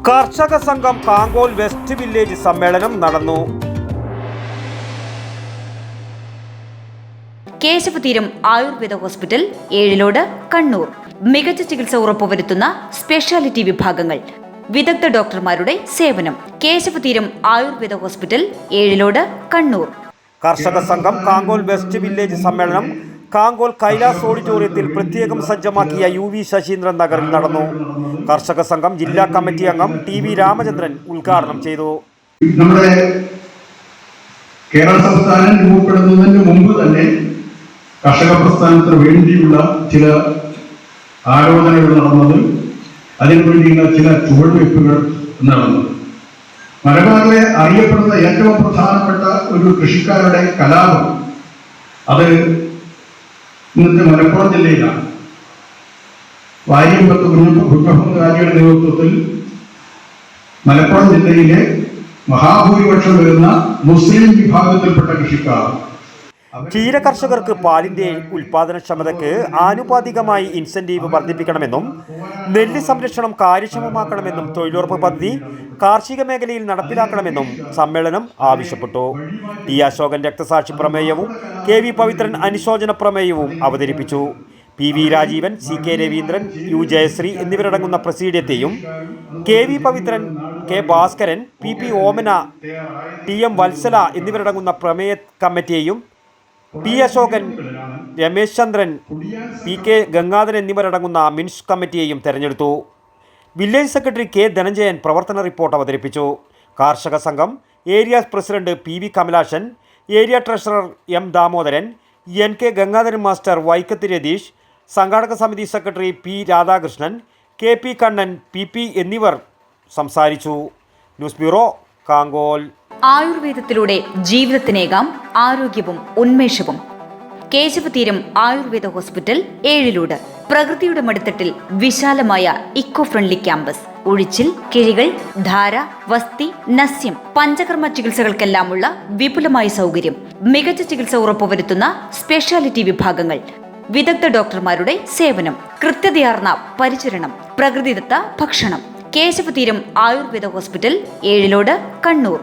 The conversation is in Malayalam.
കർഷക സംഘം കാങ്കോൽ വെസ്റ്റ് വില്ലേജ് സമ്മേളനം നടന്നു. കേശവതീരം ആയുർവേദ ഹോസ്പിറ്റൽ, ഏഴിലോട്, കണ്ണൂർ. മികച്ച ചികിത്സ ഉറപ്പുവരുത്തുന്ന സ്പെഷ്യാലിറ്റി വിഭാഗങ്ങൾ, വിദഗ്ധ ഡോക്ടർമാരുടെ സേവനം. കേശവതീരം ആയുർവേദ ഹോസ്പിറ്റൽ, ഏഴിലോട്, കണ്ണൂർ. കർഷക സംഘം കാങ്കോൽ വെസ്റ്റ് വില്ലേജ് സമ്മേളനം കാങ്കോൽ കൈലാസ് ഓഡിറ്റോറിയത്തിൽ പ്രത്യേകം സജ്ജമാക്കിയ UV ശശീന്ദ്രൻ നഗറിൽ നടന്നു. കർഷക സംഘം ജില്ലാ കമ്മിറ്റി അംഗം TV രാമചന്ദ്രൻ ഉദ്ഘാടനം ചെയ്തു. നമ്മുടെ കേരള സംസ്ഥാനം രൂപപ്പെടുന്നതിന് മുമ്പ് തന്നെ കർഷക പ്രസ്ഥാനത്തിന് വേണ്ടിയുള്ള ചില ആലോചനകൾ നടന്നത്, അതിനുവേണ്ടിയുള്ള ചില ചുവടുവയ്പ്പുകൾ നടന്നത്. മലബാറിലെ അറിയപ്പെടുന്ന ഏറ്റവും പ്രധാനപ്പെട്ട ഒരു കൃഷിക്കാരുടെ കലാപം അത് ഇന്നത്തെ മലപ്പുറം ജില്ലയിലാണ്. വാര്യമ്പത്ത് കുഞ്ഞഹമ്മദ് നേതൃത്വത്തിൽ മലപ്പുറം ജില്ലയിലെ മഹാഭൂരിപക്ഷം വരുന്ന മുസ്ലിം വിഭാഗത്തിൽപ്പെട്ട കൃഷിക്കാർ ക്ഷീര കർഷകർക്ക് പാലിന്റെ ഉൽപാദനക്ഷമതയ്ക്ക് ആനുപാതികമായി ഇൻസെന്റീവ് വർദ്ധിപ്പിക്കണമെന്നും നെല്ല് സംരക്ഷണം കാര്യക്ഷമമാക്കണമെന്നും തൊഴിലുറപ്പ് പദ്ധതി കാർഷിക മേഖലയിൽ നടപ്പിലാക്കണമെന്നും സമ്മേളനം ആവശ്യപ്പെട്ടു. ടി അശോകൻ രക്തസാക്ഷി പ്രമേയവും KV പവിത്രൻ അനുശോചന പ്രമേയവും അവതരിപ്പിച്ചു. PV Rajeevan, CK Raveendran, U Jayashree എന്നിവരടങ്ങുന്ന പ്രസീഡിയത്തെയും KV Pavithran, K Bhaskaran, PP ഓമന, TM വത്സല എന്നിവരടങ്ങുന്ന പ്രമേയ കമ്മിറ്റിയെയും P അശോകൻ, രമേശ് ചന്ദ്രൻ, PK ഗംഗാധരൻ എന്നിവരടങ്ങുന്ന മിൻസ് കമ്മിറ്റിയെയും തെരഞ്ഞെടുത്തു. വില്ലേജ് സെക്രട്ടറി K ധനഞ്ജയൻ പ്രവർത്തന റിപ്പോർട്ട് അവതരിപ്പിച്ചു. കാർഷക സംഘം area president PV Kamalashan, area treasurer M Damodaran, NK Gangadharan master, വൈക്കത്ത് രതീഷ്, സംഘാടക സമിതി secretary P Radhakrishnan, KP Kannan, PP എന്നിവർ സംസാരിച്ചു. News bureau, Kankol. ആയുർവേദത്തിലൂടെ ജീവിതത്തിനേകാം ആരോഗ്യവും ഉന്മേഷവും. കേശവതീരം ആയുർവേദ ഹോസ്പിറ്റൽ, ഏഴിലോട്. പ്രകൃതിയുടെ മടിത്തട്ടിൽ വിശാലമായ ഇക്കോ ഫ്രണ്ട്ലി ക്യാമ്പസ്. ഒഴിച്ചിൽ, കിഴികൾ, ധാര, വസ്തി, നസ്യം, പഞ്ചകർമ്മ ചികിത്സകൾക്കെല്ലാമുള്ള വിപുലമായ സൗകര്യം. മികച്ച ചികിത്സ ഉറപ്പുവരുത്തുന്ന സ്പെഷ്യാലിറ്റി വിഭാഗങ്ങൾ, വിദഗ്ധ ഡോക്ടർമാരുടെ സേവനം, കൃത്യതയാർന്ന പരിചരണം, പ്രകൃതിദത്ത ഭക്ഷണം. കേശവതീരം ആയുർവേദ ഹോസ്പിറ്റൽ, ഏഴിലോട്, കണ്ണൂർ.